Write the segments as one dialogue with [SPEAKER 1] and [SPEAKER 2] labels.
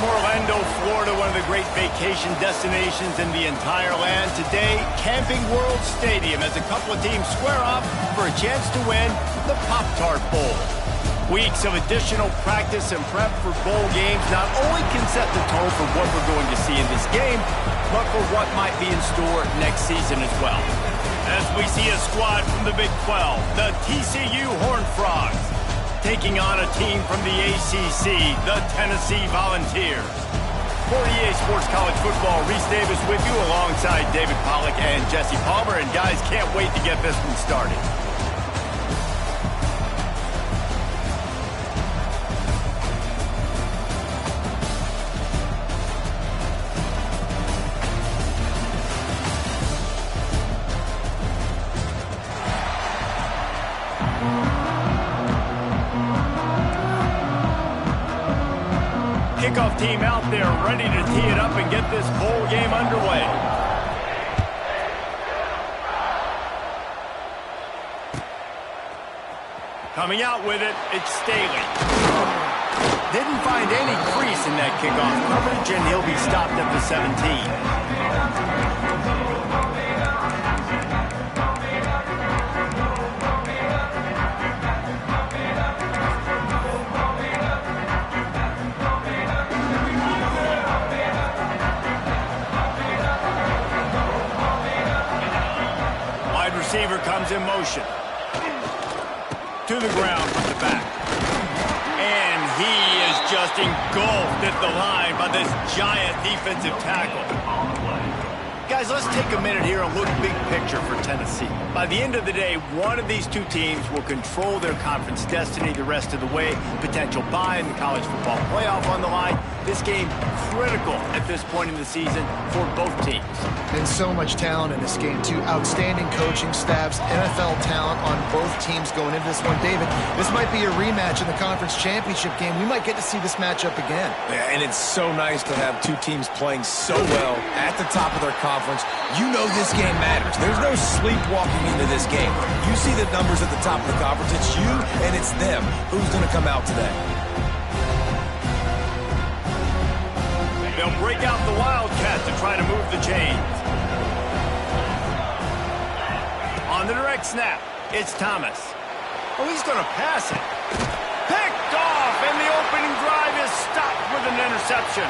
[SPEAKER 1] Orlando, Florida, one of the great vacation destinations in the entire land. Today, Camping World Stadium as a couple of teams square off for a chance to win the Pop-Tart Bowl. Weeks of additional practice and prep for bowl games not only can set the tone for what we're going to see in this game, but for what might be in store next season as well. As we see a squad from the Big 12, the TCU Horned Frogs, taking on a team from the ACC, the Tennessee Volunteers. For EA Sports College Football, Reese Davis with you alongside David Pollack and Jesse Palmer. And guys, can't wait to get this one started. Kickoff team out there ready to tee it up and get this bowl game underway. Coming out with it, it's Staley. Didn't find any crease in that kickoff coverage, and he'll be stopped at the 17. Receiver comes in motion. To the ground from the back. And he is just engulfed at the line by this giant defensive tackle. Guys, let's take a minute here and look big picture for Tennessee. By the end of the day, one of these two teams will control their conference destiny the rest of the way. Potential bye in the college football playoff on the line. This game critical at this point in the season for both teams.
[SPEAKER 2] And so much talent in this game, too. Outstanding coaching staffs, NFL talent on both teams going into this one. David, this might be a rematch in the conference championship game. We might get to see this matchup again.
[SPEAKER 3] Yeah, and it's so nice to have two teams playing so well at the top of their conference. You know this game matters. There's no sleepwalking into this game. You see the numbers at the top of the conference. It's you and it's them. Who's going to come out today?
[SPEAKER 1] They'll break out the Wildcat to try to move the chains. On the direct snap, it's Thomas. Oh, he's going to pass it. Picked off, and the opening drive is stopped with an interception.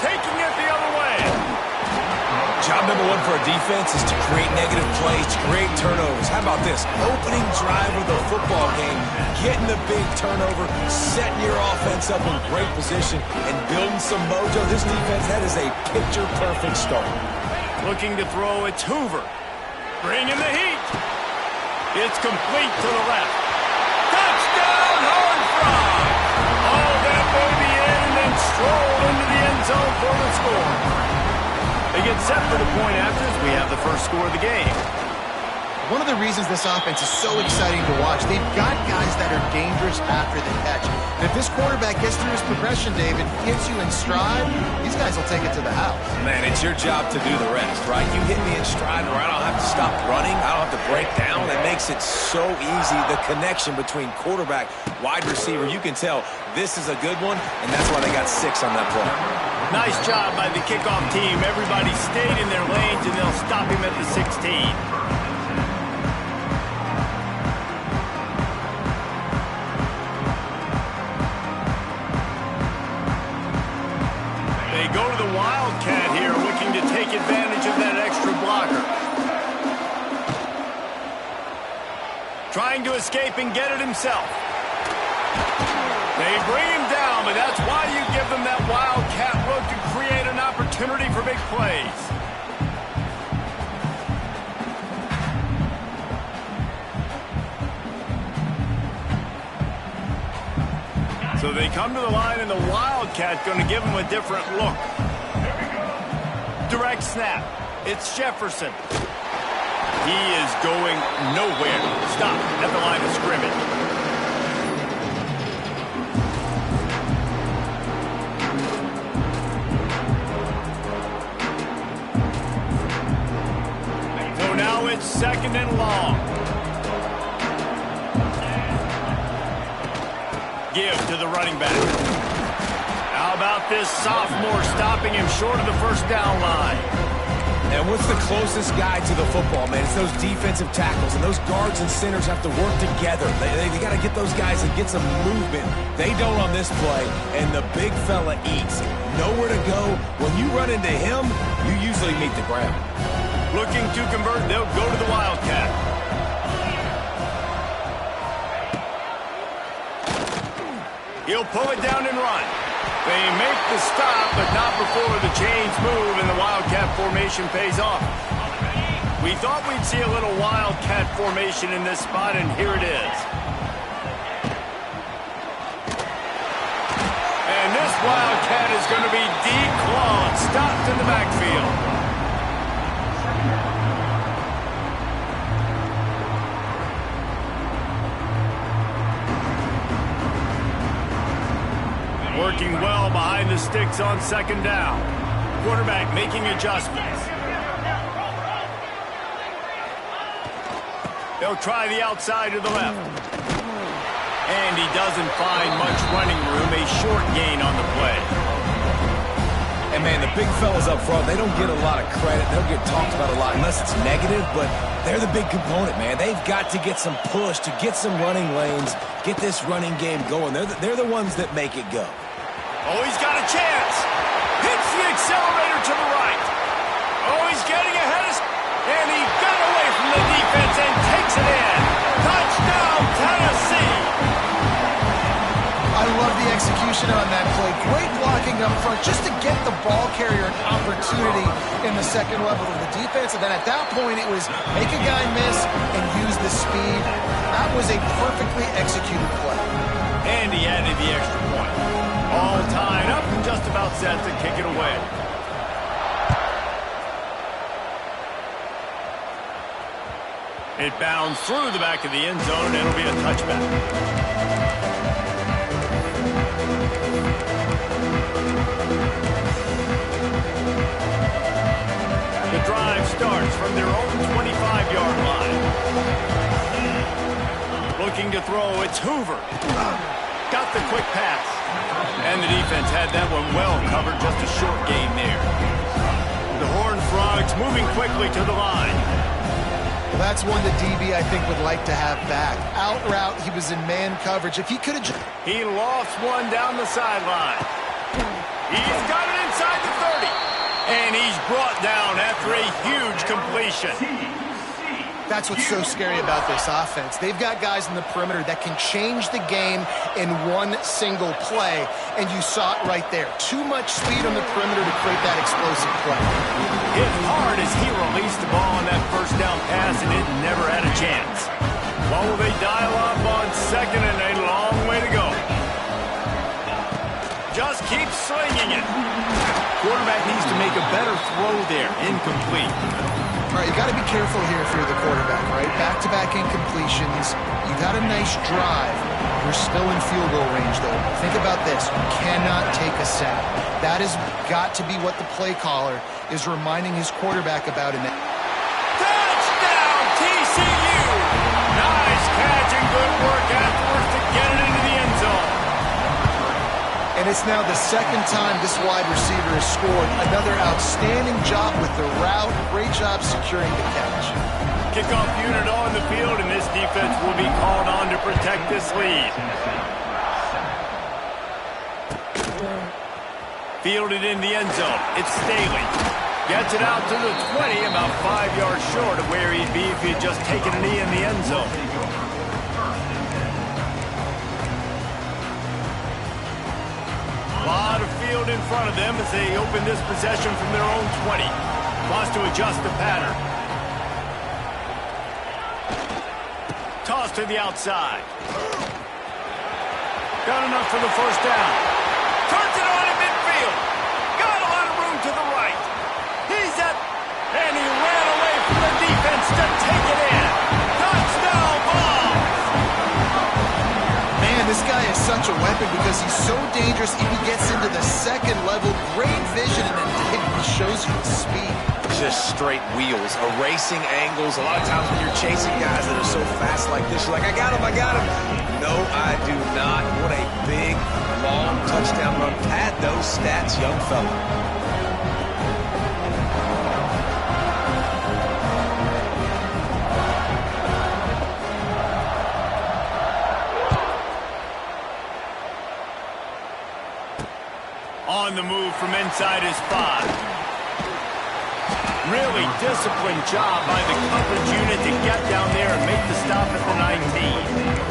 [SPEAKER 1] Taking it the other way.
[SPEAKER 3] Job number one for a defense is to create negative plays, to create turnovers. How about this? Opening drive of the football game, getting the big turnover, setting your offense up in great position, and building some mojo. This defense, that is a picture-perfect start.
[SPEAKER 1] Looking to throw, it's Hoover. Bringing the heat. It's complete to the left. Touchdown, Horned Frogs! Oh, that baby in and then stroll into the end zone for the score. They get set for the point after as we have the first score of the game.
[SPEAKER 2] One of the reasons this offense is so exciting to watch, they've got guys that are dangerous after the catch. And if this quarterback gets through his progression, David, gets you in stride, these guys will take it to the house.
[SPEAKER 3] Man, it's your job to do the rest, right? You hit me in stride where I don't have to stop running. I don't have to break down. It makes it so easy. The connection between quarterback, wide receiver, you can tell this is a good one, and that's why they got 6 on that play.
[SPEAKER 1] Nice job by the kickoff team. Everybody stayed in their lanes, and they'll stop him at the 16. They go to the Wildcat here, looking to take advantage of that extra blocker. Trying to escape and get it himself. They bring him down, but that's why you give them that Wildcat look to create an opportunity for big plays. So they come to the line, and the Wildcat going to give them a different look. Direct snap. It's Jefferson. He is going nowhere. Stop at the line of scrimmage. It's second and long. Give to the running back. How about this sophomore stopping him short of the first down line?
[SPEAKER 3] And what's the closest guy to the football, man? It's those defensive tackles, and those guards and centers have to work together. They got to get those guys and get some movement. They don't on this play, and the big fella eats. Nowhere to go. When you run into him, you usually meet the ground.
[SPEAKER 1] Looking to convert, they'll go to the Wildcat. He'll pull it down and run. They make the stop, but not before the chains move and the Wildcat formation pays off. We thought we'd see a little Wildcat formation in this spot, and here it is. And this Wildcat is going to be declawed, stopped in the backfield. Working well behind the sticks on second down. Quarterback making adjustments. They'll try the outside to the left. And he doesn't find much running room. A short gain on the play.
[SPEAKER 3] And, man, the big fellas up front, they don't get a lot of credit. They'll get talked about a lot unless it's negative, but they're the big component, man. They've got to get some push to get some running lanes, get this running game going. They're the ones that make it go.
[SPEAKER 1] Oh, he's got a chance. Hits the accelerator to the right. Oh, he's getting ahead of... And he got away from the defense and takes it in. Touchdown, Tennessee.
[SPEAKER 2] I love the execution on that play. Great blocking up front just to get the ball carrier an opportunity in the second level of the defense. And then at that point, it was make a guy miss and use the speed. That was a perfectly executed play.
[SPEAKER 1] And he added the extra point. All tied up and just about set to kick it away. It bounds through the back of the end zone, and it'll be a touchback. The drive starts from their own 25-yard line. Looking to throw, it's Hoover. Got the quick pass. And the defense had that one well covered, just a short gain there. The Horned Frogs moving quickly to the line.
[SPEAKER 2] Well, that's one the DB, I think, would like to have back. Out route, he was in man coverage. If he could have...
[SPEAKER 1] He lost one down the sideline. He's got it inside the 30. And he's brought down after a huge completion.
[SPEAKER 2] That's what's so scary about this offense. They've got guys in the perimeter that can change the game in one single play, and you saw it right there. Too much speed on the perimeter to create that explosive play.
[SPEAKER 1] Hit hard as he released the ball on that first down pass, and it never had a chance. Well, will they dial up on second, and a long way to go. Just keep slinging it. Quarterback needs to make a better throw there. Incomplete.
[SPEAKER 2] All right, you got to be careful here if you're the quarterback, right? Back-to-back incompletions. You got a nice drive. You're still in field goal range, though. Think about this. You cannot take a sack. That has got to be what the play caller is reminding his quarterback about in that.
[SPEAKER 1] Touchdown, TCU! Nice catch and good work afterwards to get it into the end zone.
[SPEAKER 2] And it's now the second time this wide receiver has scored. Another outstanding job with the route. Great job securing the catch.
[SPEAKER 1] Kickoff unit on the field, and this defense will be called on to protect this lead. Fielded in the end zone. It's Staley. Gets it out to the 20, about 5 yards short of where he'd be if he had just taken a knee in the end zone. A lot of field in front of them as they open this possession from their own 20. Wants to adjust the pattern. Toss to the outside. Got enough for the first down. Turns it on in midfield. Got a lot of room to the right. He's at... And he ran away from the defense to take it in. Touchdown ball.
[SPEAKER 2] Man, this guy is such a weapon because he's so dangerous if he gets into the second level. Great vision, and then he shows you the speed.
[SPEAKER 3] Just straight wheels, erasing angles. A lot of times when you're chasing guys that are so fast like this, you're like, I got him. No, I do not. What a big, long touchdown run. Pad those stats, young fella.
[SPEAKER 1] On the move from inside his 5. Really disciplined job by the coverage unit to get down there and make the stop at the 19.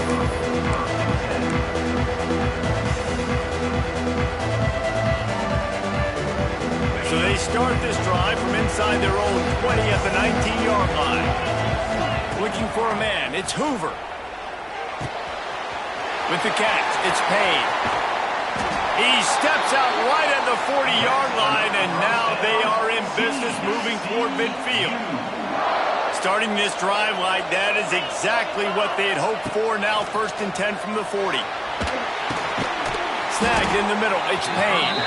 [SPEAKER 1] So they start this drive from inside their own 20 at the 19-yard line. Looking for a man, it's Hoover. With the catch, it's Payne. He steps out right at the 40-yard line, and now they are in business moving toward midfield. Starting this drive like that is exactly what they had hoped for. Now 1st and 10 from the 40. Snagged in the middle. It's Payne.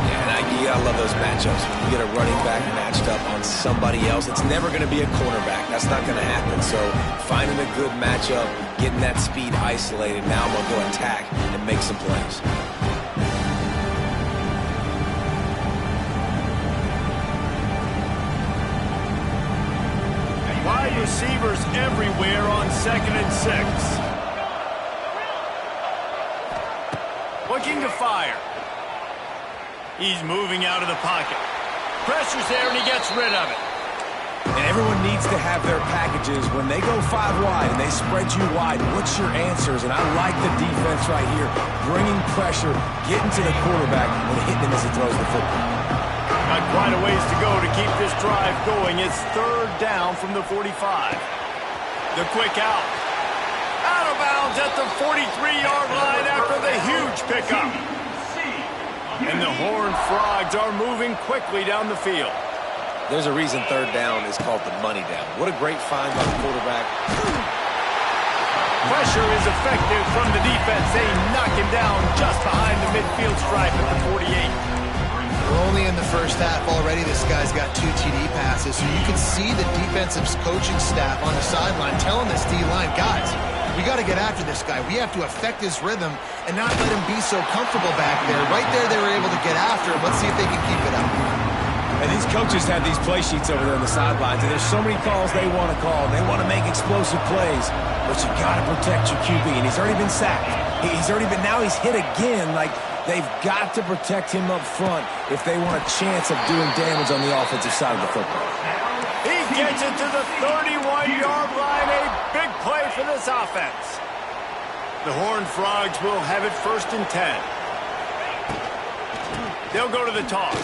[SPEAKER 3] Yeah, Ncca, I love those matchups. When you get a running back matched up on somebody else, it's never going to be a cornerback. That's not going to happen. So finding a good matchup, getting that speed isolated, now I'm going to go attack and make some plays.
[SPEAKER 1] Wide receivers everywhere on 2nd and 6. Looking to fire. He's moving out of the pocket. Pressure's there, and he gets rid of it.
[SPEAKER 3] And everyone needs to have their packages. When they go 5 wide and they spread you wide, what's your answers? And I like the defense right here. Bringing pressure, getting to the quarterback, and hitting him as he throws the football.
[SPEAKER 1] Got quite a ways to go to keep this drive going. It's 3rd down from the 45. The quick out. Out of bounds at the 43-yard line after the huge pickup. And the Horned Frogs are moving quickly down the field.
[SPEAKER 3] There's a reason 3rd down is called the money down. What a great find by the quarterback.
[SPEAKER 1] Pressure is effective from the defense. They knock him down just behind the midfield stripe at the 48.
[SPEAKER 2] We're only in the first half already. This guy's got 2 TD passes, so you can see the defensive coaching staff on the sideline telling this D-line, guys, we got to get after this guy. We have to affect his rhythm and not let him be so comfortable back there. Right there, they were able to get after him. Let's see if they can keep it up.
[SPEAKER 3] And these coaches have these play sheets over there on the sidelines, and there's so many calls they want to call. They want to make explosive plays, but you got to protect your QB, and he's already been sacked. Now he's hit again. Like, they've got to protect him up front if they want a chance of doing damage on the offensive side of the football.
[SPEAKER 1] He gets it to the 31-yard line. A big play for this offense. The Horned Frogs will have it 1st and 10. They'll go to the toss.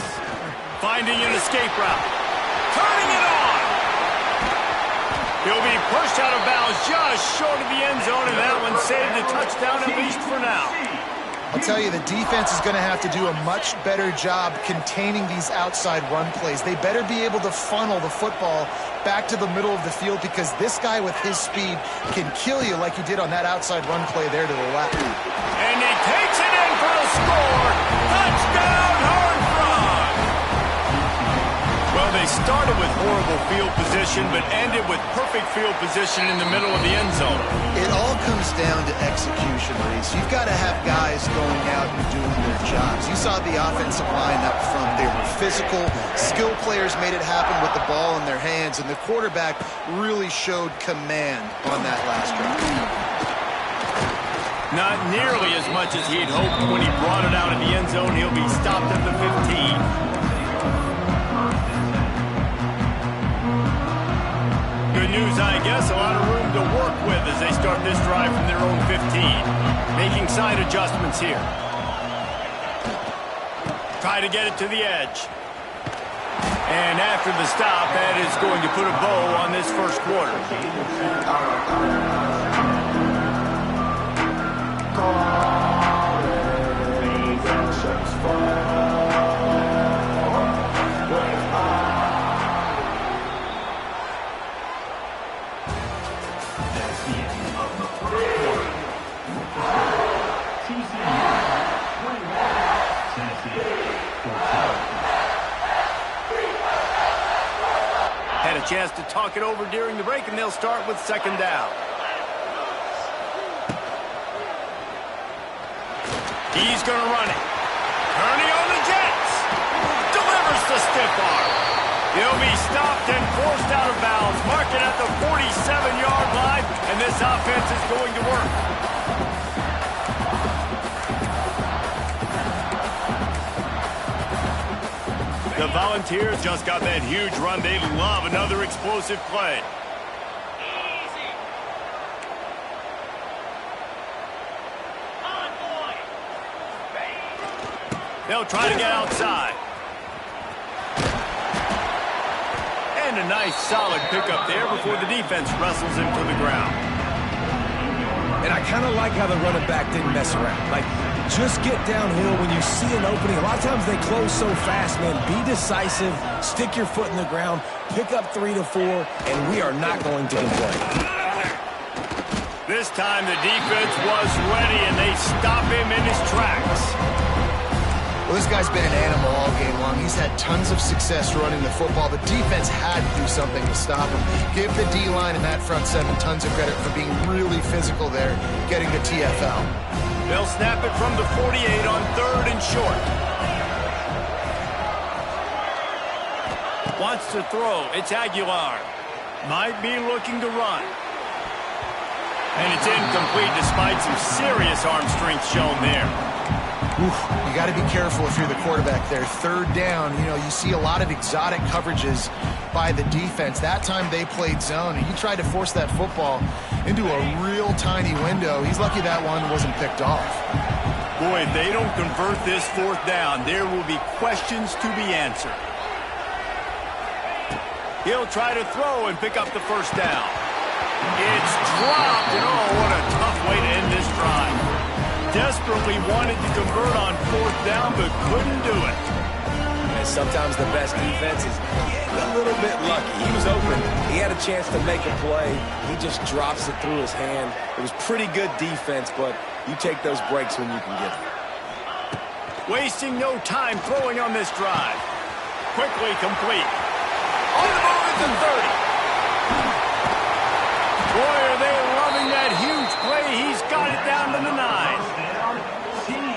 [SPEAKER 1] Finding an escape route. Turning it on. He'll be pushed out of bounds just short of the end zone, and that one saved a touchdown at least for now.
[SPEAKER 2] I'll tell you, the defense is going to have to do a much better job containing these outside run plays. They better be able to funnel the football back to the middle of the field, because this guy with his speed can kill you like he did on that outside run play there to the left.
[SPEAKER 1] And he takes it in for the score. Touchdown, Horned Frogs! Well, they started with horrible field position, but ended with perfect field position in the middle of the end zone.
[SPEAKER 2] It all comes down to execution, Reese. You've got to have guys going out and doing their jobs. You saw the offensive line up front. They were physical. Skill players made it happen with the ball in their hands, and the quarterback really showed command on that last drive.
[SPEAKER 1] Not nearly as much as he had hoped when he brought it out in the end zone. He'll be stopped at the 15. Good news, I guess. A lot of room to work with as they start this drive from their own 15. Making side adjustments here. Try to get it to the edge. And after the stop, that is going to put a bow on this first quarter. Had a chance to talk it over during the break, and they'll start with 2nd down. He's going to run it. Turning on the Jets. Delivers the stiff arm. He'll be stopped and forced out of bounds. Marking at the 47-yard line, and this offense is going to work. The Volunteers just got that huge run. They love another explosive play. They'll try to get outside. And a nice solid pickup there before the defense wrestles him to the ground.
[SPEAKER 3] And I kind of like how the running back didn't mess around. Like, just get downhill when you see an opening. A lot of times they close so fast, man. Be decisive, stick your foot in the ground, pick up 3 to 4, and we are not going to complain.
[SPEAKER 1] This time the defense was ready, and they stop him in his tracks.
[SPEAKER 2] Well, this guy's been an animal all game long. He's had tons of success running the football. The defense had to do something to stop him. Give the D-line and that front seven tons of credit for being really physical there, getting the TFL.
[SPEAKER 1] They'll snap it from the 48 on 3rd and short. Wants to throw. It's Aguilar. Might be looking to run. And it's incomplete despite some serious arm strength shown there.
[SPEAKER 2] Oof, you got to be careful if you're the quarterback there. 3rd down, you know, you see a lot of exotic coverages by the defense. That time they played zone, and he tried to force that football into a real tiny window. He's lucky that one wasn't picked off.
[SPEAKER 1] Boy, if they don't convert this 4th down, there will be questions to be answered. He'll try to throw and pick up the 1st down. It's dropped, and oh, what a tough way to end this drive. Desperately wanted to convert on 4th down, but couldn't do it.
[SPEAKER 3] And sometimes the best defense is getting a little bit lucky. He was open. He had a chance to make a play. He just drops it through his hand. It was pretty good defense, but you take those breaks when you can get them.
[SPEAKER 1] Wasting no time throwing on this drive. Quickly complete. On the move at the 30. Boy, are they loving that huge play. He's got it down to the 9.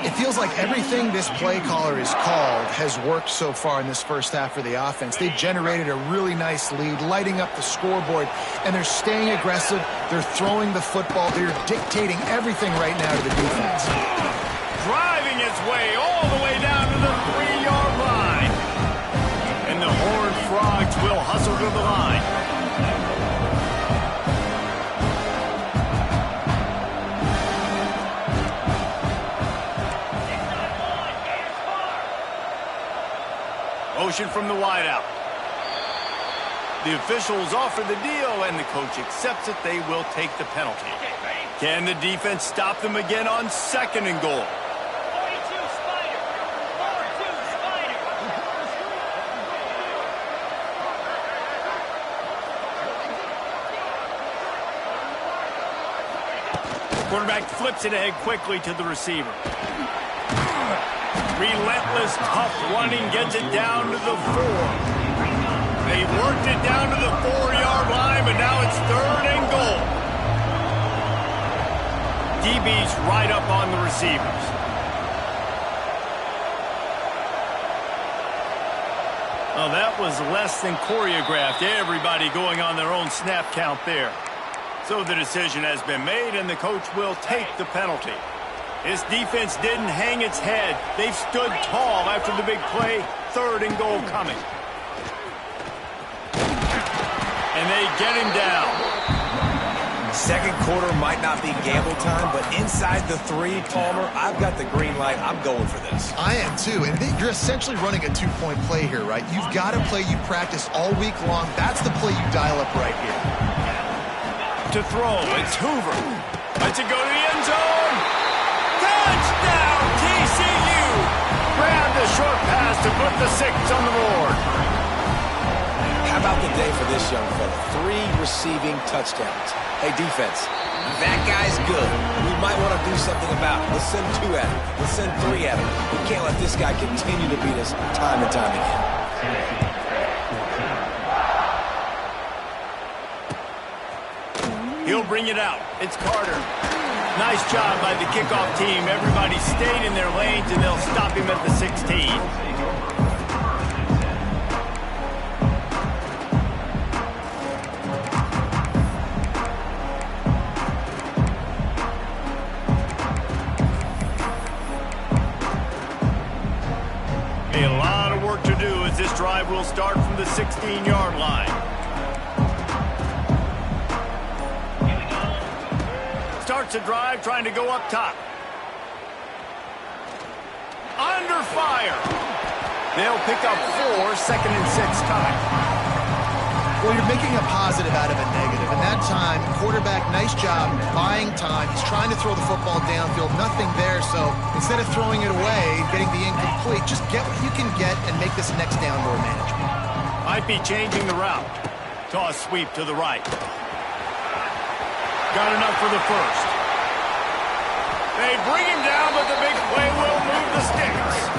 [SPEAKER 2] It feels like everything this play caller has called has worked so far in this first half for the offense. They've generated a really nice lead, lighting up the scoreboard, and they're staying aggressive. They're throwing the football. They're dictating everything right now to the defense.
[SPEAKER 1] Driving his way all the way down to the 3-yard line. And the Horned Frogs will hustle to the line. Motion from the wideout. The officials offer the deal, and the coach accepts it. They will take the penalty. Can the defense stop them again on 2nd and goal?
[SPEAKER 4] 42 Spider. 4-2 Spider.
[SPEAKER 1] Quarterback flips it ahead quickly to the receiver. Relentless, tough running gets it down to the 4. They worked it down to the 4-yard line, but now it's 3rd and goal. DB's right up on the receivers. Well, that was less than choreographed. Everybody going on their own snap count there. So the decision has been made, and the coach will take the penalty. This defense didn't hang its head. They've stood tall after the big play. 3rd and goal coming. And they get him down.
[SPEAKER 3] 2nd quarter might not be gamble time, but inside the 3, Palmer, I've got the green light. I'm going for this.
[SPEAKER 2] I am too, and you're essentially running a 2-point play here, right? You've got a play you practice all week long. That's the play you dial up right here.
[SPEAKER 1] To throw, it's Hoover. Lets it go to the end zone. Touchdown, TCU! Grabbed a short pass to put the 6 on the board.
[SPEAKER 3] How about the day for this young fella? 3 receiving touchdowns. Hey, defense, that guy's good. We might want to do something about it. Let's send 2 at him. Let's send 3 at him. We can't let this guy continue to beat us time and time again.
[SPEAKER 1] He'll bring it out. It's Carter. Nice job by the kickoff team. Everybody stayed in their lanes, and they'll stop him at the 16. A lot of work to do as this drive will start from the 16-yard line. Starts a drive trying to go up top. Under fire. They'll pick up 4, 2nd and 6 time.
[SPEAKER 2] Well, you're making a positive out of a negative. And that time, quarterback, nice job buying time. He's trying to throw the football downfield. Nothing there, so instead of throwing it away, getting the incomplete, just get what you can get and make this next down more manageable.
[SPEAKER 1] Might be changing the route. Toss sweep to the right. Got enough for the first. They bring him down, but the big play will move the sticks.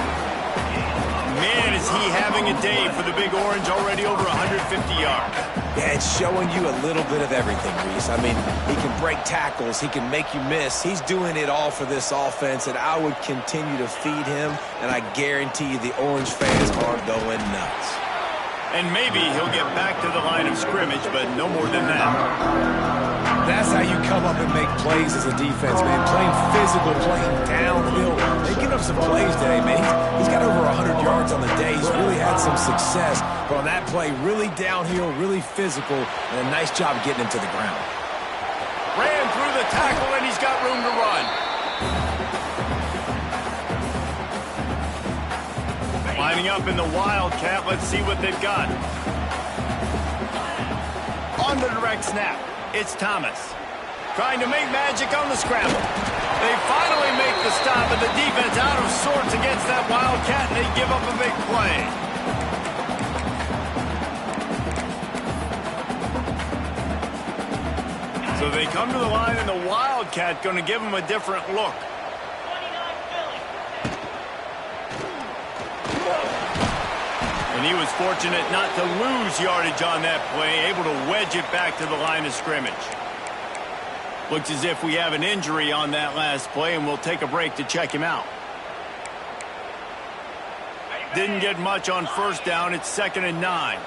[SPEAKER 1] Man, is he having a day for the Big Orange, already over 150 yards.
[SPEAKER 3] Yeah, it's showing you a little bit of everything, Reese. I mean, he can break tackles. He can make you miss. He's doing it all for this offense, and I would continue to feed him, and I guarantee you the Orange fans are going nuts.
[SPEAKER 1] And maybe he'll get back to the line of scrimmage, but no more than that.
[SPEAKER 3] That's how you come up and make plays as a defense, man. Playing physical, playing downhill. They get up some plays today, man. He's got over 100 yards on the day. He's really had some success. But on that play, really downhill, really physical, and a nice job getting him to the ground.
[SPEAKER 1] Ran through the tackle, and he's got room to run. Lining up in the Wildcat. Let's see what they've got. On the direct snap. It's Thomas. Trying to make magic on the scramble. They finally make the stop, and the defense out of sorts against that Wildcat, and they give up a big play. So they come to the line, and the Wildcat going to give them a different look. And he was fortunate not to lose yardage on that play, able to wedge it back to the line of scrimmage. Looks as if we have an injury on that last play, and we'll take a break to check him out. Didn't get much on first down. It's 2nd and 9.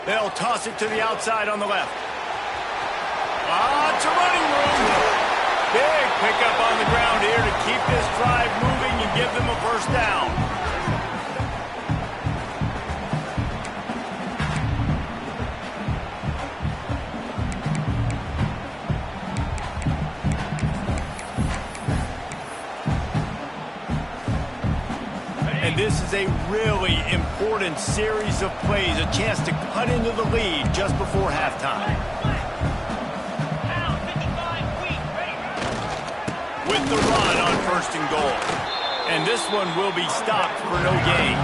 [SPEAKER 1] They'll toss it to the outside on the left. Lots of running room. Big pickup on the ground here to keep this drive moving and give them a first down. And this is a really important series of plays, a chance to cut into the lead just before halftime. With the run on 1st and goal. And this one will be stopped for no gain.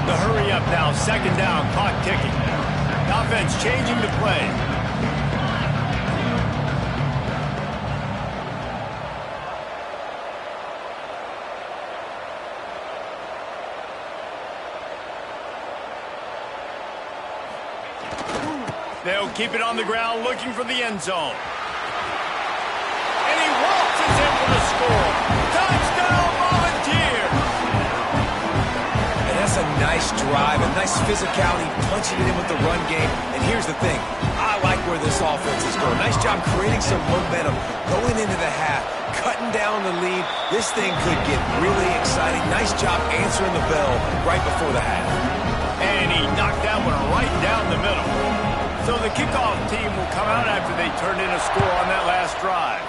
[SPEAKER 1] The hurry up now, 2nd down, clock ticking. Offense changing the play. They'll keep it on the ground looking for the end zone. In for the score. Touchdown, Volunteers!
[SPEAKER 3] And that's a nice drive, a nice physicality, punching it in with the run game. And here's the thing. I like where this offense is going. Nice job creating some momentum, going into the half, cutting down the lead. This thing could get really exciting. Nice job answering the bell right before the half.
[SPEAKER 1] And he knocked that one right down the middle. So the kickoff team will come out after they turned in a score on that last drive.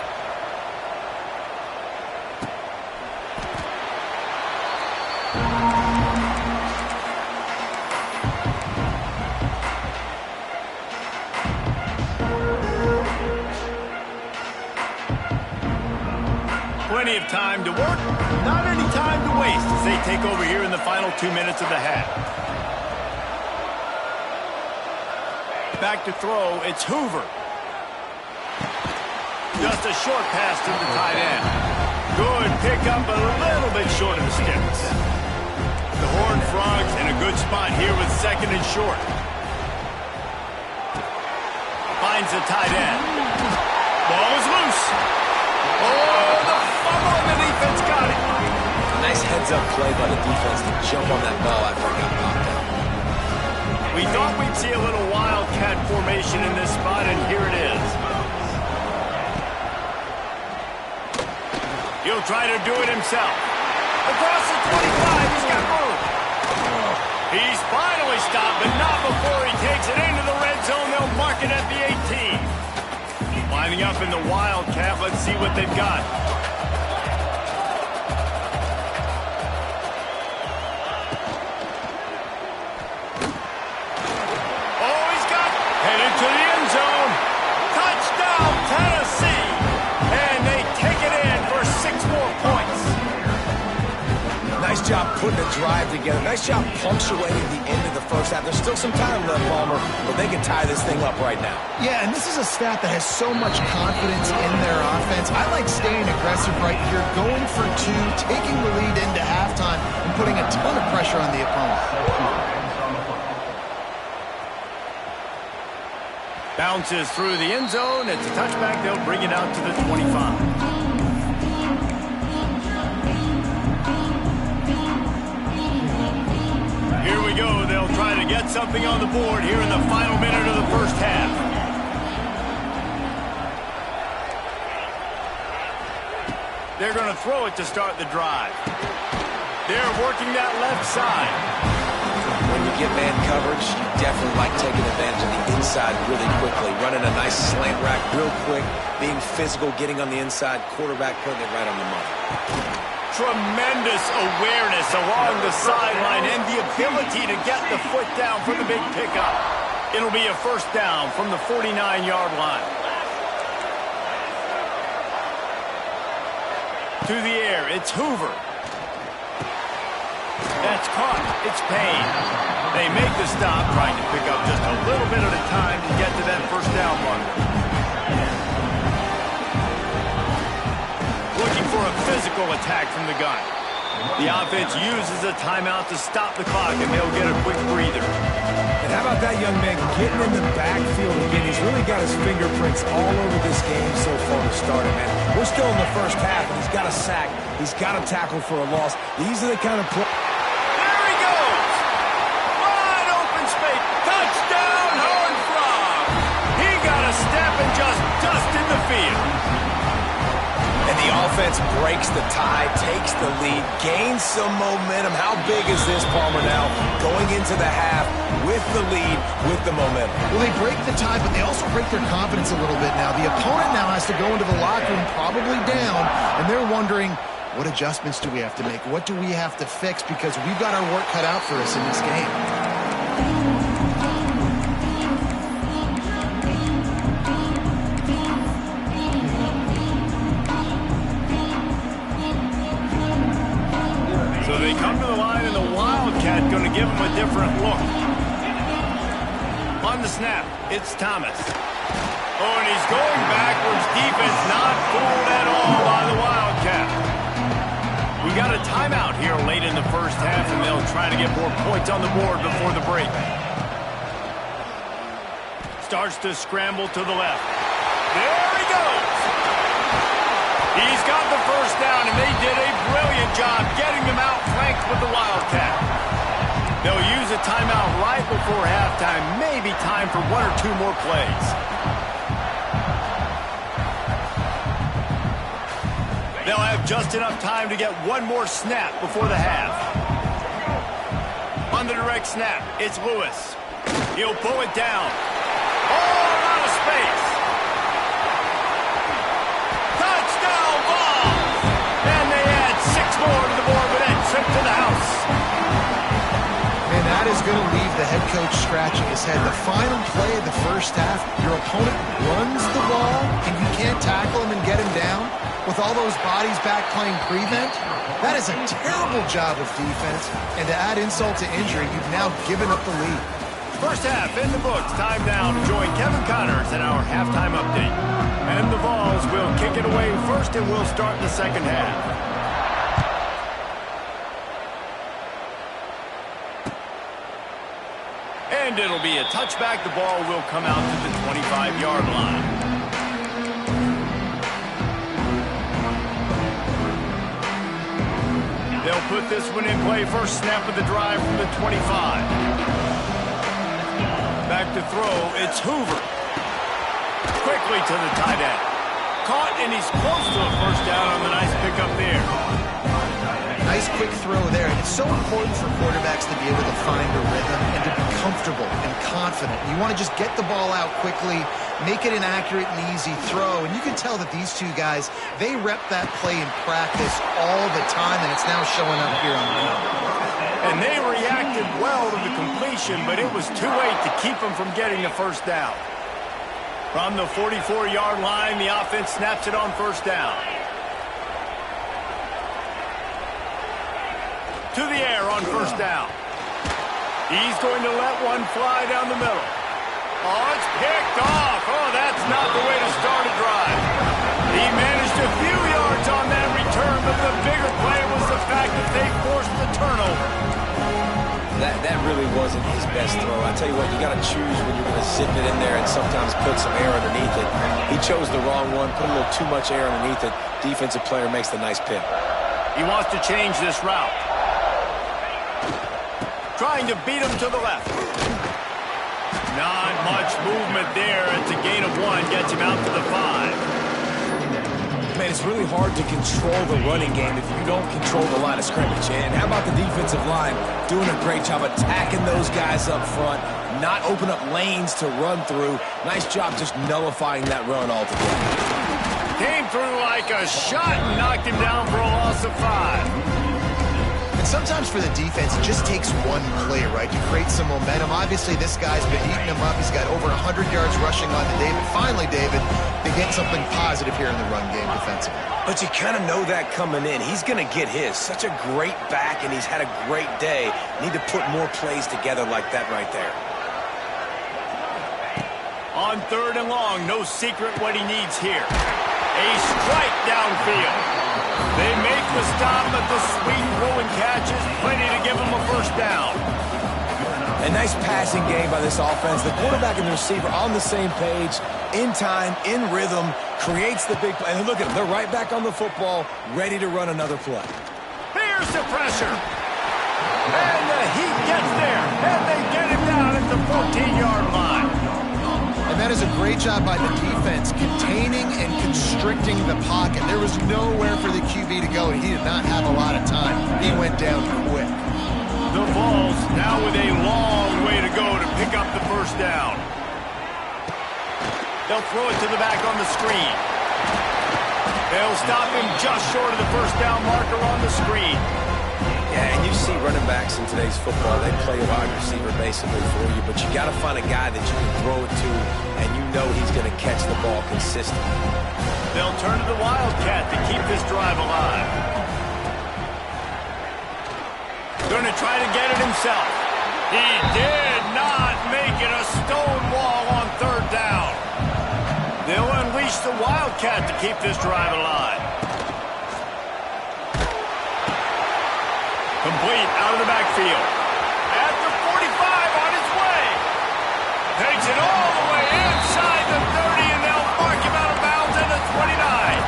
[SPEAKER 1] Plenty of time to work, not any time to waste as they take over here in the final 2 minutes of the half. Back to throw, it's Hoover. Just a short pass to the tight end. Good pickup, a little bit short of the sticks. The Horned Frogs in a good spot here with 2nd and short. finds the tight end. Ball is loose. Oh, the fumble, and the defense got it.
[SPEAKER 3] Nice heads-up play by the defense to jump on that ball after it got knocked out.
[SPEAKER 1] We thought we'd see a little wildcat formation in this spot, and here it is. He'll try to do it himself. Across the 25, he's got room. He's finally stopped, but not before he takes it into the red zone. They'll mark it at the 18. Lining up in the wildcat, let's see what they've got. Oh, he's got headed to the end zone. Touchdown, Tennessee. And they take it in for 6 more points.
[SPEAKER 3] Nice job putting a drive together. Nice job punctuating the end of the first half. There's still some time left, Palmer, but they can tie this thing up right now.
[SPEAKER 2] Yeah, and this is a staff that has so much confidence in their offense. I like staying aggressive right here, going for 2, taking the lead into halftime, and putting a ton of pressure on the opponent.
[SPEAKER 1] Bounces through the end zone. It's a touchback. They'll bring it out to the 25. Here we go. They'll try to get something on the board here in the final minute of the first half. They're going to throw it to start the drive. They're working that left side.
[SPEAKER 3] When you get man coverage, you definitely like taking advantage of the inside really quickly. Running a nice slant rack real quick, being physical, getting on the inside, quarterback putting it right on the money.
[SPEAKER 1] Tremendous awareness along the sideline and the ability to get the foot down for the big pickup. It'll be a first down from the 49-yard line. To the air, it's Hoover. That's caught. It's Payne. They make the stop, trying to pick up just a little bit at a time to get to that first down marker. Looking for a physical attack from the gun. The offense uses a timeout to stop the clock, and they'll get a quick breather.
[SPEAKER 3] And how about that young man getting in the backfield again? He's really got his fingerprints all over this game so far to start it, man. We're still in the first half, and he's got a sack. He's got a tackle for a loss. These are the kind of play.
[SPEAKER 1] There he goes! Wide open space. Touchdown, Horned Frog! He got a step and just dusted the field.
[SPEAKER 3] And the offense breaks the tie, takes the lead, gains some momentum. How big is this, Palmer, now? Going into the half with the lead, with the momentum.
[SPEAKER 2] Well, they break the tie, but they also break their confidence a little bit now. The opponent now has to go into the locker room probably down, and they're wondering, what adjustments do we have to make? What do we have to fix? Because we've got our work cut out for us in this game.
[SPEAKER 1] So they come to the line, and the Wildcat going to give them a different look. On the snap, it's Thomas. Oh, and he's going backwards. Defense not fooled at all by the Wildcat. We got a timeout here late in the first half, and they'll try to get more points on the board before the break. Starts to scramble to the left. There he goes. He's got the first down, and they did a brilliant job getting them out flanked with the Wildcat. They'll use a timeout right before halftime. Maybe time for 1 or 2 more plays. They'll have just enough time to get 1 more snap before the half. On the direct snap, it's Lewis. He'll pull it down. Oh, out of space. Touchdown ball! And they add 6 more to the board with that trip to the house.
[SPEAKER 2] And that is going to leave the head coach scratching his head. The final play of the first half, your opponent runs the ball, and you can't tackle him and get him down with all those bodies back playing prevent. That is a terrible job of defense. And to add insult to injury, you've now given up the lead.
[SPEAKER 1] First half in the books. Time now to join Kevin Connors in our halftime update. And the Vols will kick it away first, and we'll start the second half. And it'll be a touchback. The ball will come out to the 25-yard line. They'll put this one in play. First snap of the drive from the 25. Back to throw. It's Hoover. Quickly to the tight end. Caught, and he's close to a first down on the nice pickup there.
[SPEAKER 2] Nice quick throw there. And it's so important for quarterbacks to be able to find a rhythm and to be comfortable and confident. You want to just get the ball out quickly, make it an accurate and easy throw. And you can tell that these two guys, they rep that play in practice all the time, and it's now showing up here on the field.
[SPEAKER 1] And they reacted well to the completion, but it was too late to keep them from getting the first down. From the 44-yard line, the offense snaps it on first down. To the air on first down. He's going to let one fly down the middle. Oh, it's picked off. Oh, that's not the way to start a drive. He managed a few yards on that return, but the bigger play was the fact that they forced the turnover.
[SPEAKER 3] That really wasn't his best throw. I tell you what, you got to choose when you're going to zip it in there and sometimes put some air underneath it. He chose the wrong one, put a little too much air underneath it. Defensive player makes the nice pick.
[SPEAKER 1] He wants to change this route. Trying to beat him to the left. Not much movement there. It's a gain of 1. Gets him out to the 5.
[SPEAKER 3] Man, it's really hard to control the running game if you don't control the line of scrimmage. And how about the defensive line doing a great job attacking those guys up front, not open up lanes to run through. Nice job just nullifying that run altogether.
[SPEAKER 1] Came through like a shot and knocked him down for a loss of 5.
[SPEAKER 2] And sometimes for the defense, it just takes one play, right, to create some momentum. Obviously, this guy's been eating him up. He's got over 100 yards rushing on to David. Finally, David, they get something positive here in the run game defensively.
[SPEAKER 3] But you kind of know that coming in. He's going to get his. Such a great back, and he's had a great day. Need to put more plays together like that right there.
[SPEAKER 1] On 3rd and long, no secret what he needs here. A strike downfield. They make the stop, but the sweet rolling catch is plenty to give him a first down.
[SPEAKER 3] A nice passing game by this offense. The quarterback and the receiver on the same page, in time, in rhythm, creates the big play. And look at them. They're right back on the football, ready to run another play.
[SPEAKER 1] Here's the pressure. And the heat gets there. And they get him down at the 14-yard line.
[SPEAKER 2] And that is a great job by the defense, containing and constricting the pocket. There was nowhere for the QB to go, and he did not have a lot of time. He went down quick.
[SPEAKER 1] The Vols now with a long way to go to pick up the first down. They'll throw it to the back on the screen. They'll stop him just short of the first down marker on the screen.
[SPEAKER 3] Yeah, and you see running backs in today's football, they play a wide receiver basically for you, but you got to find a guy that you can throw it to, and you know he's going to catch the ball consistently.
[SPEAKER 1] They'll turn to the Wildcat to keep this drive alive. Going to try to get it himself. He did not make it a stone wall on 3rd down. They'll unleash the Wildcat to keep this drive alive. Complete out of the backfield. At the 45 on his way. Takes it all the way inside the 30, and they'll mark him out of bounds at the 29.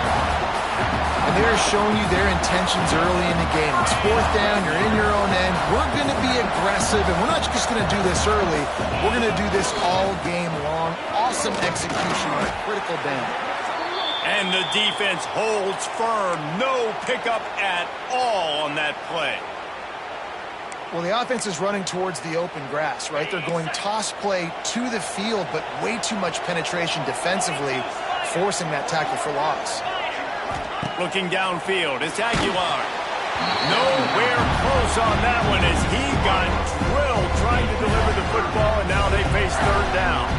[SPEAKER 2] And they're showing you their intentions early in the game. It's 4th down, you're in your own end. We're going to be aggressive, and we're not just going to do this early. We're going to do this all game long. Awesome execution on a critical down.
[SPEAKER 1] And the defense holds firm. No pickup at all on that play.
[SPEAKER 2] Well, the offense is running towards the open grass, right? They're going toss play to the field, but way too much penetration defensively, forcing that tackle for loss.
[SPEAKER 1] Looking downfield, it's Aguilar. Nowhere close on that one as he got drilled trying to deliver the football, and now they face 3rd down.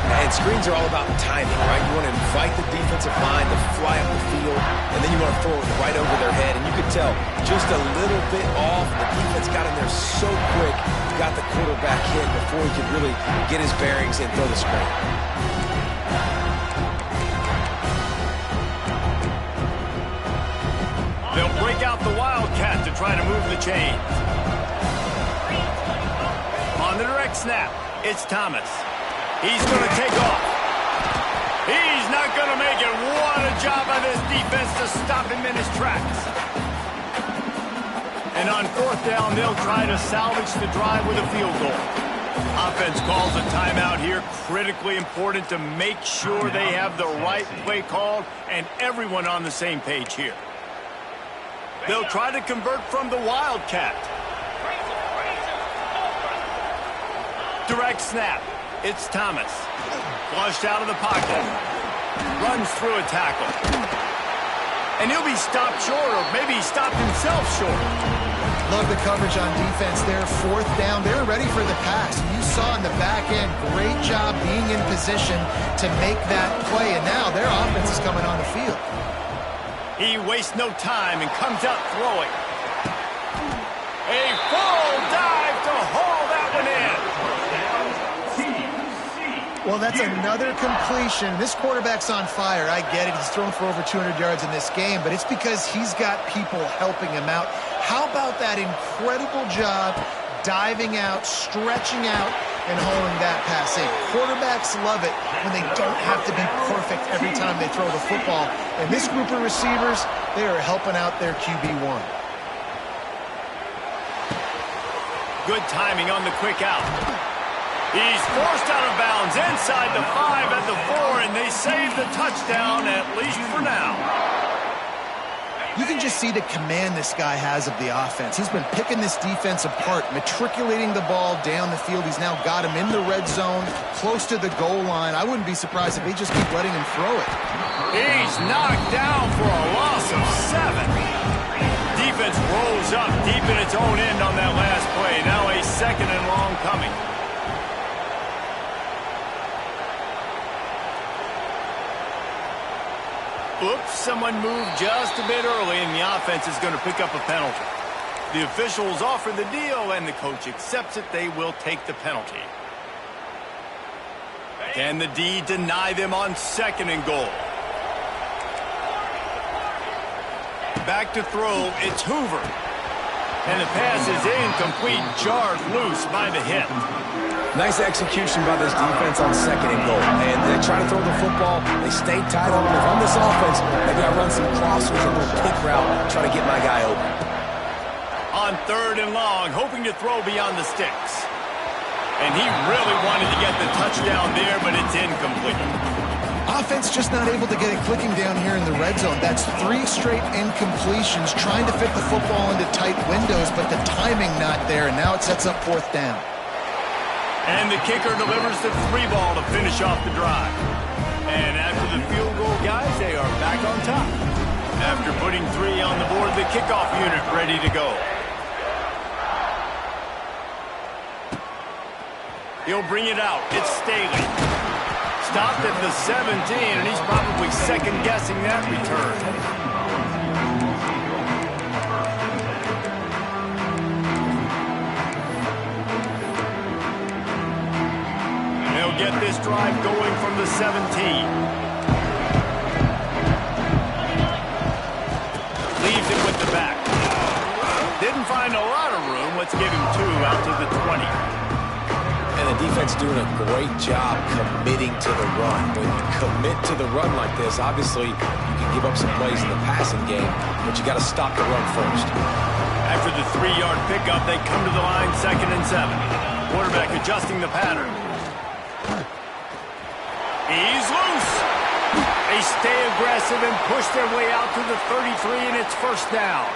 [SPEAKER 3] And screens are all about timing, right? You want to invite the defensive line to fly up the field, and then you want to throw it right over their head. And you could tell just a little bit off. The defense got in there so quick, got the quarterback hit before he could really get his bearings and throw the screen.
[SPEAKER 1] They'll break out the Wildcat to try to move the chains. On the direct snap, It's Thomas. He's going to take off. He's not going to make it. What a job by this defense to stop him in his tracks. And on fourth down, they'll try to salvage the drive with a field goal. Offense calls a timeout here. Critically important to make sure they have the right play called and everyone on the same page here. They'll try to convert from the Wildcat. Direct snap. It's Thomas. Flushed out of the pocket. Runs through a tackle. And he'll be stopped short, or maybe he stopped himself short.
[SPEAKER 2] Love the coverage on defense there. Fourth down. They're ready for the pass. You saw in the back end, great job being in position to make that play. And now their offense is coming on the field.
[SPEAKER 1] He wastes no time and comes out throwing. A full dive to haul that one in.
[SPEAKER 2] Well, that's another completion. This quarterback's on fire. I get it. He's thrown for over 200 yards in this game, but it's because he's got people helping him out. How about that incredible job diving out, stretching out, and hauling that pass in? Quarterbacks love it when they don't have to be perfect every time they throw the football. And this group of receivers, they are helping out their QB1.
[SPEAKER 1] Good timing on the quick out. He's forced out of bounds inside the 5 at the 4, and they save the touchdown, at least for now.
[SPEAKER 2] You can just see the command this guy has of the offense. He's been picking this defense apart, matriculating the ball down the field. He's now got him in the red zone, close to the goal line. I wouldn't be surprised if they just keep letting him throw it.
[SPEAKER 1] He's knocked down for a loss of 7. Defense rolls up deep in its own end on that last play. Now a second and long coming. Oops, someone moved just a bit early, and the offense is going to pick up a penalty. The officials offer the deal, and the coach accepts it. They will take the penalty. Can the D deny them on second and goal? Back to throw, it's Hoover. And the pass is incomplete, jarred loose by the hit.
[SPEAKER 3] Nice execution by this defense on second and goal. And they try to throw the football. They stay tight on them. If I'm this offense, maybe I run some crossers, a little kick route, try to get my guy open.
[SPEAKER 1] On third and long, hoping to throw beyond the sticks. And he really wanted to get the touchdown there, but it's incomplete.
[SPEAKER 2] Offense just not able to get it clicking down here in the red zone. That's 3 straight incompletions, trying to fit the football into tight windows, but the timing not there, and now it sets up fourth down.
[SPEAKER 1] And the kicker delivers the 3 ball to finish off the drive. And after the field goal, guys, they are back on top. After putting 3 on the board, the kickoff unit ready to go. He'll bring it out. It's Staley. Stopped at the 17, and he's probably second-guessing that return. They'll get this drive going from the 17. Leaves it with the back. Didn't find a lot of room. Let's give him 2 out to the 20.
[SPEAKER 3] And the defense doing a great job committing to the run. When you commit to the run like this, obviously you can give up some plays in the passing game, but you got to stop the run first.
[SPEAKER 1] After the 3-yard pickup, they come to the line, 2nd and 7. Quarterback adjusting the pattern. He's loose. They stay aggressive and push their way out to the 33, and it's first down.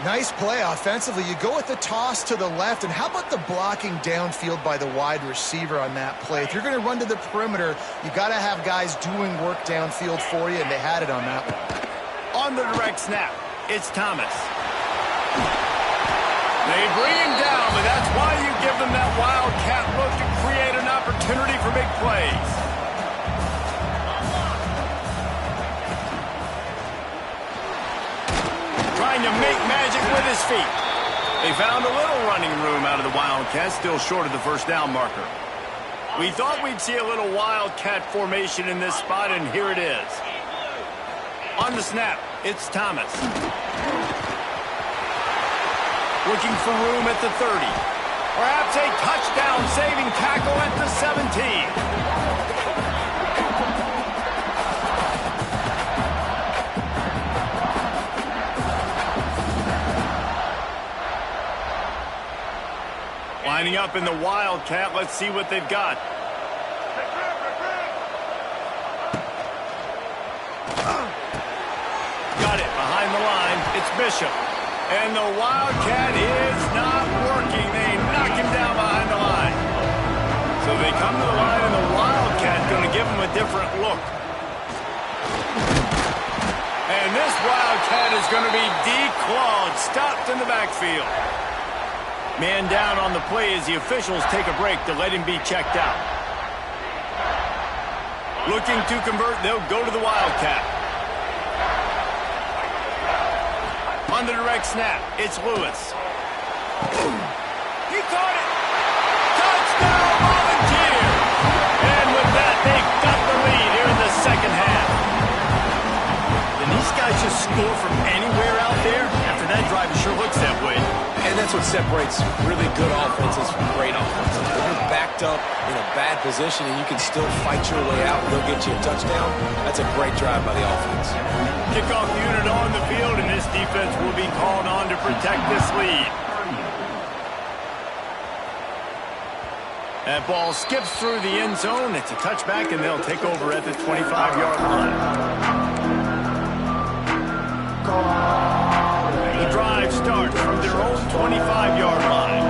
[SPEAKER 2] Nice play offensively. You go with the toss to the left, and how about the blocking downfield by the wide receiver on that play? If you're going to run to the perimeter, you got to have guys doing work downfield for you, and they had it on that one.
[SPEAKER 1] On the direct snap, it's Thomas. They bring him down, but that's why you give them that wildcat look to create an opportunity for big plays. Trying to make magic with his feet. They found a little running room out of the Wildcats, still short of the first down marker. We thought we'd see a little Wildcat formation in this spot, and here it is. On the snap, it's Thomas. Looking for room at the 30. Perhaps a touchdown-saving tackle at the 17. Lining up in the Wildcat. Let's see what they've got. Got it behind the line. It's Bishop. And the Wildcat is not working. They knock him down behind the line. So they come to the line, and the Wildcat going to give him a different look. And this Wildcat is going to be declawed, stopped in the backfield. Man down on the play as the officials take a break to let him be checked out. Looking to convert, they'll go to the Wildcat. On the direct snap, it's Lewis. He caught it! Touchdown, Volunteer! And with that, they've got the lead here in the second half. And these guys just score from anywhere out there? After that drive, it sure looks that way.
[SPEAKER 3] And that's what separates really good offenses from great offenses. When you're backed up in a bad position and you can still fight your way out and they'll get you a touchdown, that's a great drive by the offense.
[SPEAKER 1] Kickoff unit on the field, and this defense will be called on to protect this lead. That ball skips through the end zone. It's a touchback, and they'll take over at the 25-yard line. The drive starts from their own 25-yard line.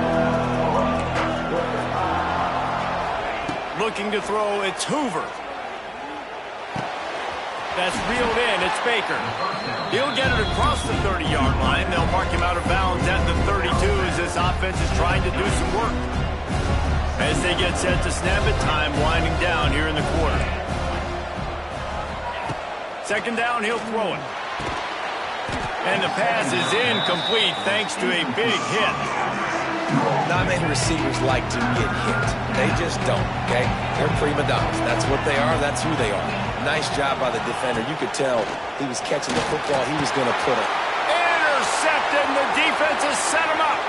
[SPEAKER 1] Looking to throw, it's Hoover. That's reeled in, it's Baker. He'll get it across the 30-yard line. They'll mark him out of bounds at the 32 as this offense is trying to do some work. As they get set to snap it, time winding down here in the quarter. Second down, he'll throw it. And the pass is incomplete thanks to a big hit.
[SPEAKER 3] Not many receivers like to get hit. They just don't, okay? They're prima donnas. That's what they are. That's who they are. Nice job by the defender. You could tell he was catching the football. He was going to put it.
[SPEAKER 1] Intercepted, and the defense has set him up.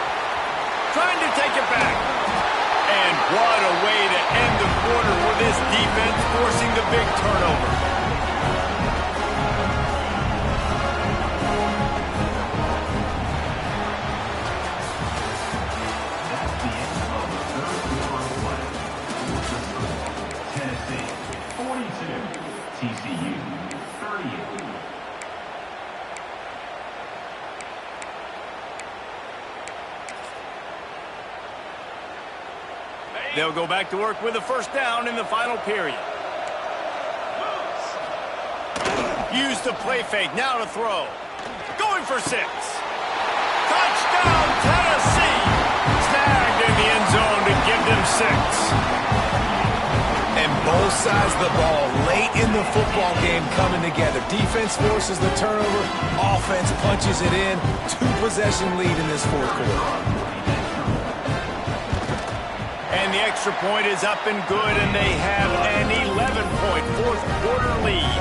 [SPEAKER 1] Trying to take it back. And what a way to end the quarter for this defense, forcing the big turnover. They'll go back to work with a first down in the final period. Use the play fake, now to throw. Going for 6. Touchdown, Tennessee! Snagged in the end zone to give them 6.
[SPEAKER 3] And both sides of the ball late in the football game coming together. Defense forces the turnover. Offense punches it in. 2-possession lead in this fourth quarter.
[SPEAKER 1] And the extra point is up and good, and they have an 11-point fourth-quarter lead.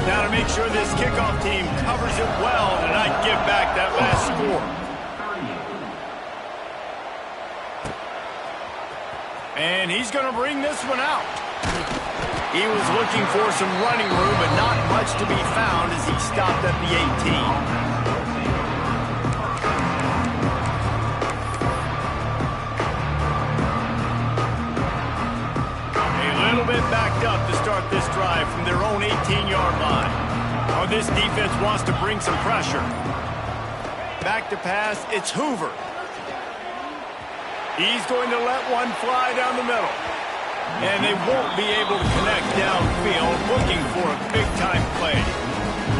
[SPEAKER 1] Now to make sure this kickoff team covers it well to not give back that last score. And he's going to bring this one out. He was looking for some running room, but not much to be found as he stopped at the 18. Bit backed up to start this drive from their own 18-yard line. Oh, this defense wants to bring some pressure. Back to pass, it's Hoover. He's going to let one fly down the middle. And they won't be able to connect downfield, looking for a big-time play.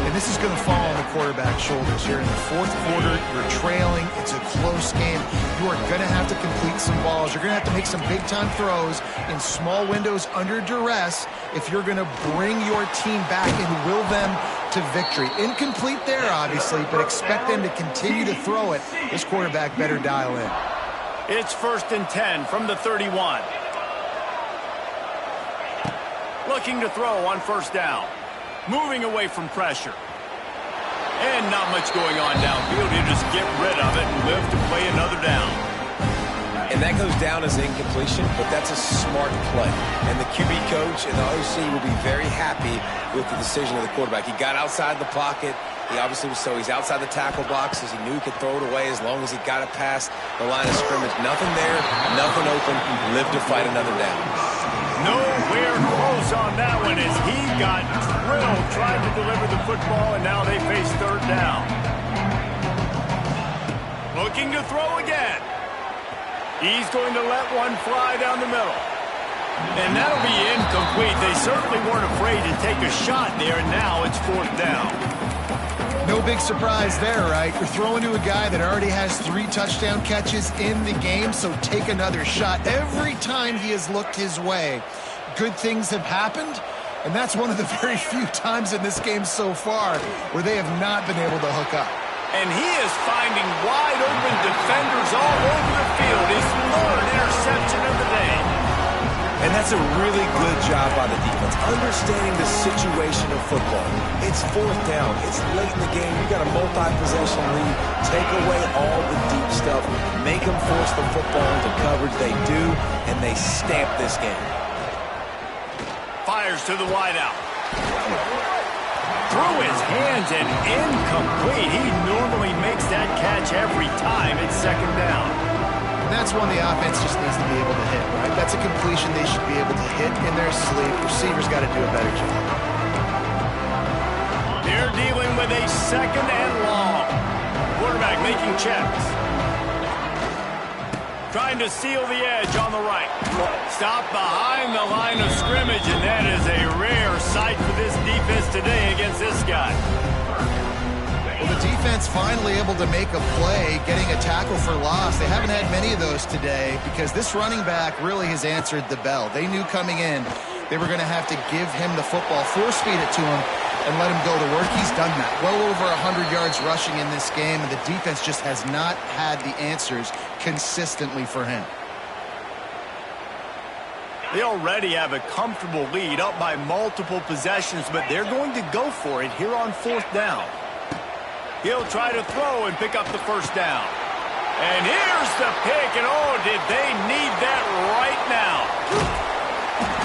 [SPEAKER 2] And this is going to fall on the quarterback's shoulders here in the fourth quarter. You're trailing. It's a close game. You are going to have to complete some balls. You're going to have to make some big-time throws in small windows under duress if you're going to bring your team back and will them to victory. Incomplete there, obviously, but expect them to continue to throw it. This quarterback better dial in.
[SPEAKER 1] It's 1st and 10 from the 31. Looking to throw on first down. Moving away from pressure. And not much going on downfield. He'll just get rid of it and live to play another down.
[SPEAKER 3] And that goes down as incompletion, but that's a smart play. And the QB coach and the OC will be very happy with the decision of the quarterback. He got outside the pocket. He obviously was he's outside the tackle boxes. He knew he could throw it away as long as he got it past the line of scrimmage. Nothing there, nothing open. Live to fight another down.
[SPEAKER 1] Nowhere close on that one as he got drilled trying to deliver the football, and now they face third down. Looking to throw again. He's going to let one fly down the middle. And that'll be incomplete. They certainly weren't afraid to take a shot there, and now it's fourth down.
[SPEAKER 2] No big surprise there, right? You're throwing to a guy that already has 3 touchdown catches in the game, so take another shot. Every time he has looked his way, good things have happened, and that's one of the very few times in this game so far where they have not been able to hook up.
[SPEAKER 1] And he is finding wide-open defenders all over the field. His 3rd interception of the day.
[SPEAKER 3] And that's a really good job by the defense, understanding the situation of football. It's fourth down. It's late in the game. You got a multi-possession lead. Take away all the deep stuff. Make them force the football into coverage. They do, and they stamp this game.
[SPEAKER 1] Fires to the wideout. Through his hands and incomplete. He normally makes that catch every time. It's second down.
[SPEAKER 2] And that's one the offense just needs to be able to hit, right? That's a completion they should be able to hit in their sleep. Receivers got to do a better job.
[SPEAKER 1] They're dealing with a second and long. Quarterback making checks. Trying to seal the edge on the right. Stop behind the line of scrimmage, and that is a rare sight for this defense today against this guy.
[SPEAKER 2] Well, the defense finally able to make a play, getting a tackle for loss. They haven't had many of those today because this running back really has answered the bell. They knew coming in they were going to have to give him the football, force feed it to him, and let him go to work. He's done that. Well over 100 yards rushing in this game, and the defense just has not had the answers consistently for him.
[SPEAKER 1] They already have a comfortable lead, up by multiple possessions, but they're going to go for it here on fourth down. He'll try to throw and pick up the first down. And here's the pick, and oh, did they need that right now.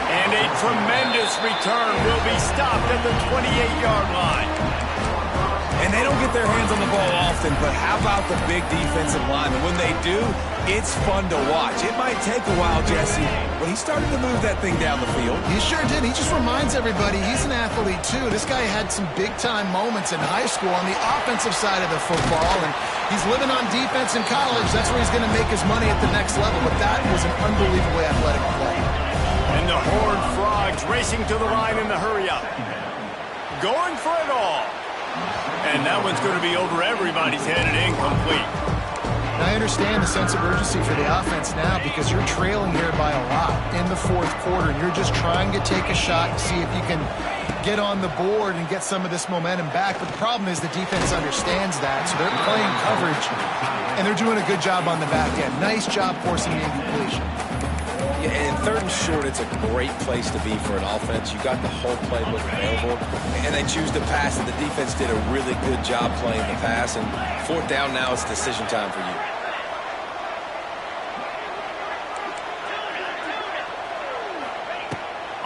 [SPEAKER 1] And a tremendous return will be stopped at the 28-yard line.
[SPEAKER 3] And they don't get their hands on the ball often, but how about the big defensive line? And when they do, it's fun to watch. It might take a while, Jesse, but he started to move that thing down the field.
[SPEAKER 2] He sure did. He just reminds everybody he's an athlete, too. This guy had some big-time moments in high school on the offensive side of the football, and he's living on defense in college. That's where he's going to make his money at the next level, but that was an unbelievably athletic play.
[SPEAKER 1] And the Horned Frogs racing to the line in the hurry-up. Going for it all. And that one's going to be over everybody's head and incomplete.
[SPEAKER 2] Now, I understand the sense of urgency for the offense now because you're trailing here by a lot in the fourth quarter, and you're just trying to take a shot to see if you can get on the board and get some of this momentum back. But the problem is the defense understands that, so they're playing coverage, and they're doing a good job on the back end. Nice job forcing the incompletion.
[SPEAKER 3] Yeah, and third and short, it's a great place to be for an offense. You got the whole playbook available, and they choose to pass, and the defense did a really good job playing the pass. And fourth down now, it's decision time for you.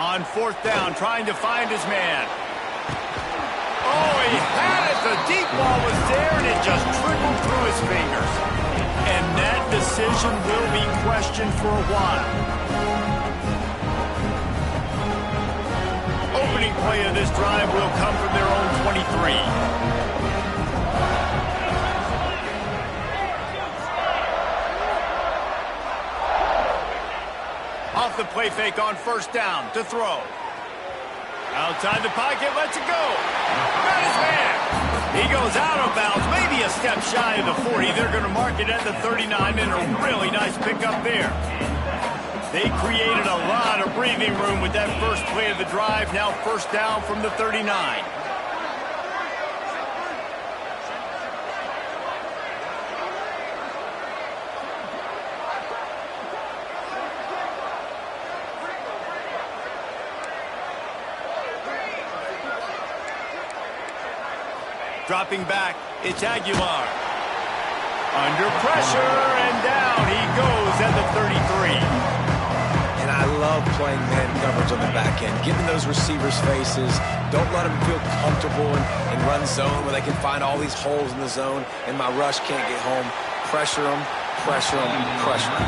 [SPEAKER 1] On fourth down, trying to find his man. Oh, he had it. The deep ball was there, and it just trickled through his fingers. And that decision will be questioned for a while. Opening play of this drive will come from their own 23. Off the play fake on first down to throw. Outside the pocket, lets it go. Got his man. He goes out of bounds, maybe a step shy of the 40. They're going to mark it at the 39, and a really nice pickup there. They created a lot of breathing room with that first play of the drive. Now first down from the 39. Dropping back, it's Aguilar. Under pressure, and down he goes at the 33.
[SPEAKER 3] And I love playing man coverage on the back end, giving those receivers faces. Don't let them feel comfortable in run zone where they can find all these holes in the zone, and my rush can't get home. Pressure them, pressure them, pressure them.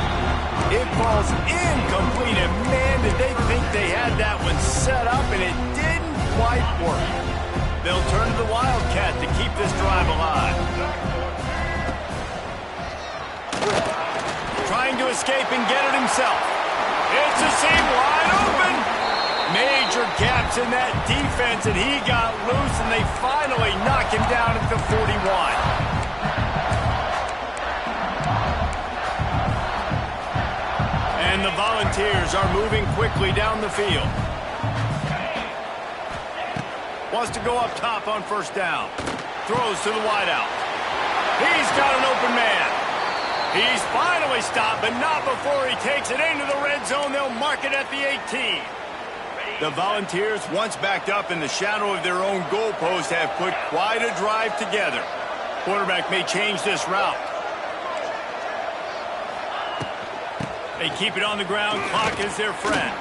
[SPEAKER 1] It falls incomplete, and man, did they think they had that one set up, and it didn't quite work. They'll turn to the Wildcat to keep this drive alive. Trying to escape and get it himself. It's a seam wide open. Major gaps in that defense, and he got loose, and they finally knock him down at the 41. And the Volunteers are moving quickly down the field. Wants to go up top on first down. Throws to the wideout. He's got an open man. He's finally stopped, but not before he takes it into the red zone. They'll mark it at the 18. The Volunteers, once backed up in the shadow of their own goalpost, have put quite a drive together. Quarterback may change this route. They keep it on the ground. Clock is their friend.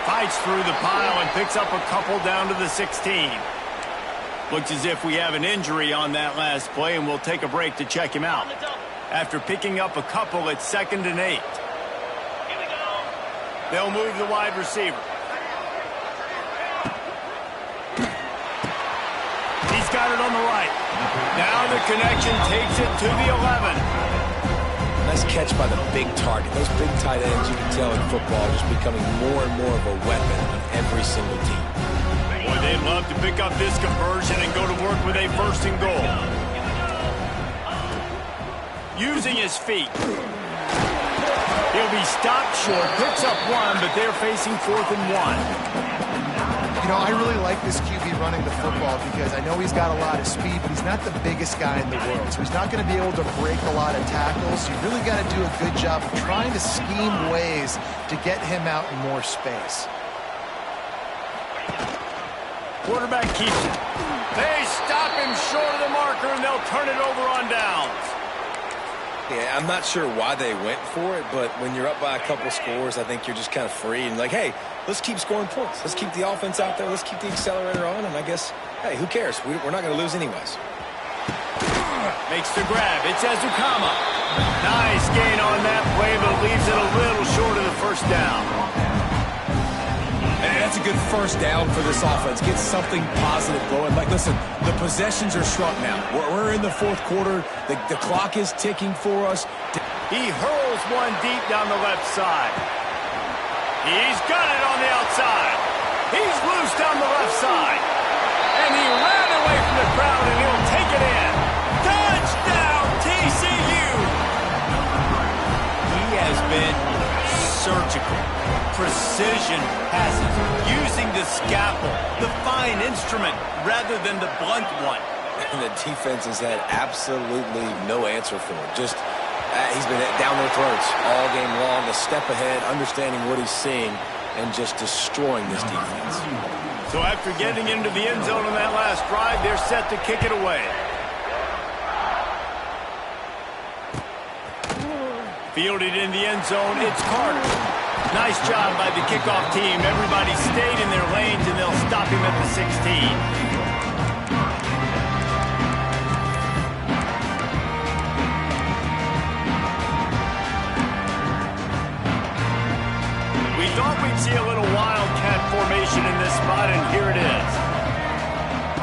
[SPEAKER 1] Fights through the pile and picks up a couple down to the 16. Looks as if we have an injury on that last play, and we'll take a break to check him out. After picking up a couple, it's 2nd and 8. They'll move the wide receiver. He's got it on the right. Now the connection takes it to the 11.
[SPEAKER 3] Nice catch by the big target. Those big tight ends, you can tell in football, are just becoming more and more of a weapon on every single team.
[SPEAKER 1] Boy, they'd love to pick up this conversion and go to work with a 1st and goal. Using his feet. He'll be stopped short, picks up one, but they're facing 4th and 1.
[SPEAKER 2] You know, I really like this QB running the football because I know he's got a lot of speed, but he's not the biggest guy in the world. So he's not going to be able to break a lot of tackles. You really got to do a good job of trying to scheme ways to get him out in more space.
[SPEAKER 1] Quarterback keeps it. They stop him short of the marker, and they'll turn it over on downs.
[SPEAKER 3] Yeah, I'm not sure why they went for it, but when you're up by a couple scores, I think you're just kind of free and like, hey, let's keep scoring points. Let's keep the offense out there. Let's keep the accelerator on, and I guess, hey, who cares? We're not going to lose anyways.
[SPEAKER 1] Makes the grab. It's Ncca. Nice gain on that play, but leaves it a little short of the 1st down.
[SPEAKER 3] And that's a good 1st down for this offense. Get something positive going. Like, listen, the possessions are shrunk now. We're in the 4th quarter. The clock is ticking for us.
[SPEAKER 1] He hurls one deep down the left side. He's got it on the outside. He's loose down the left side. And he ran away from the crowd, and he'll take it in. Touchdown, TCU! He has been surgical. Precision passes, using the scalpel, the fine instrument, rather than the blunt one.
[SPEAKER 3] And the defense has had absolutely no answer for it. Just, he's been down their throats all game long, a step ahead, understanding what he's seeing, and just destroying this defense.
[SPEAKER 1] So after getting into the end zone on that last drive, they're set to kick it away. Fielded in the end zone, it's Carter. Nice job by the kickoff team. Everybody stayed in their lanes, and they'll stop him at the 16. We thought we'd see a little Wildcat formation in this spot, and here it is.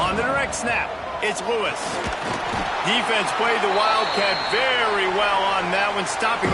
[SPEAKER 1] On the direct snap, it's Lewis. Defense played the Wildcat very well on that one, stopping